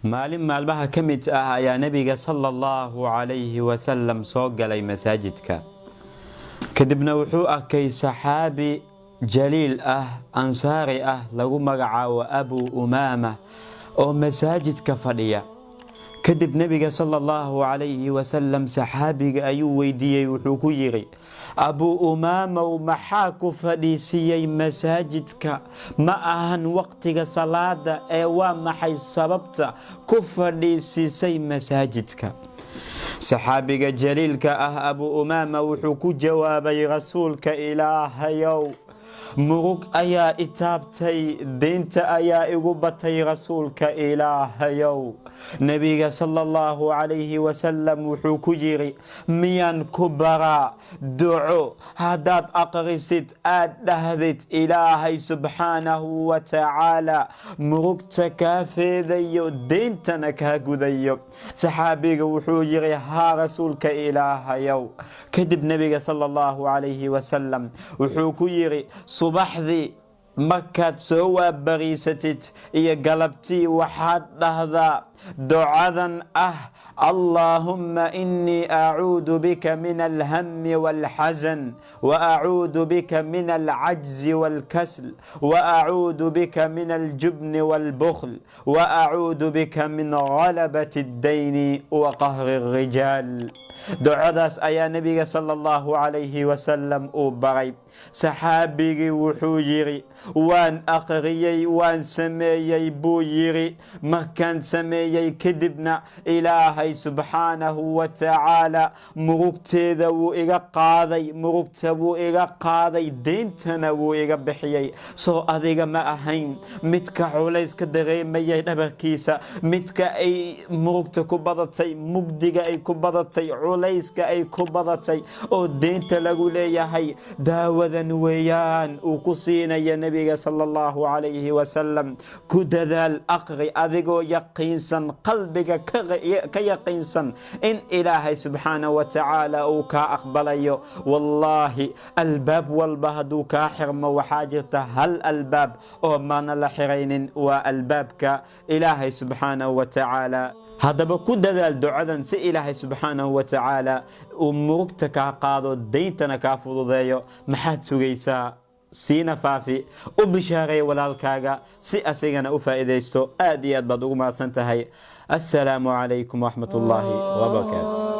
maalin maalmaha ka mid ah ayaa nabiga sallallahu alayhi wasallam soo galay masaajidka. kadibna wuxuu arkay saxaabi jaliil ah ansaari ah lagu magacaabo Abu Umaama oo masaajidka fadhiya. kadib nabiga sallallahu alayhi wasallam saxaabiga ayuu weydiiyay, wuxuu ku yiri: Abu Umaama, maxaa ku fadhiisiyay masaajidka? ma ahan waqtiga salaada ee waa maxay sababta ku fadhiisisay masaajidka? saxaabiga jaliilka ah Abu Umaama wuxuu ku jawaabay: rasuulka Ilaahayow, murug ayaa itaabtay, diinta ayaa igu batay rasuulka Ilaahayow. nabiga sallallahu alayhi wasallam wuxuu ku yiri: miyaan ku baraa duco haddaad aqrisid aad dhahdid Ilaahay subxaanahu wa tacaala murugta kaa feedayo, diintana kaa gudayo? saxaabiga wuxuu yiri: haa rasuulka Ilaahayow. kadib nabiga sallallahu alayhi wasallam wuxuu ku yiri: subaxdii markaad soo waabariisatid iyo galabtii waxaad dhahdaa ducadan ah: Allahumma inni a'uudu bika min alhammi walhazan, wa a'uudu bika min al'ajzi walkasl, wa a'uudu bika min aljubni walbukhl, wa a'uudu bika min ghalabati ad-dayni wa qahri ar-rijal. ducadaas ayaa nabiga sallallahu alayhi wasallam uu baray. saxaabigii wuxuu yiri: waan aqriyay, waan sameeyay buu yiri. markaan sameeyay kadibna Ilaahay subxaanahu wa tacaala murugteeda wuu iga qaaday, murugta wuu iga qaaday, diintana wuu iga bixiyay. soo adiga ma ahayn midka culayska dareemayay dhabarkiisa, midka ay murugta ku badatay, mugdiga ay ku badatay, culayska ay ku badatay oo diinta lagu leeyahay? daawadan weeyaan uu ku siinaya nabiga sallallahu alayhi wasallam. ku dadaal aqri adigoo yaqiinsan, qalbiga ka yaqiinsan in Ilaahay subxaanahu wa tacaala uu kaa aqbalayo. wallaahi albaab walba hadduu kaa xirmo waxaa jirta hal albaab oo maana la xiraynin, waa albaabka Ilaahay subxaanahu wa tacaala. haddaba ku dadaal ducadan si Ilaahay subxaanahu wa tacaala uu murugta kaa qaado, deyntana kaa fududeeyo. maxaad sugaysaa? siina faafi, u bishaareey walaalkaaga si asigana u faa'iidaysto. aad iyo aad baad ugu mahadsan tahay. assalaamu calaykum waraxmatullaahi wabarakaatu.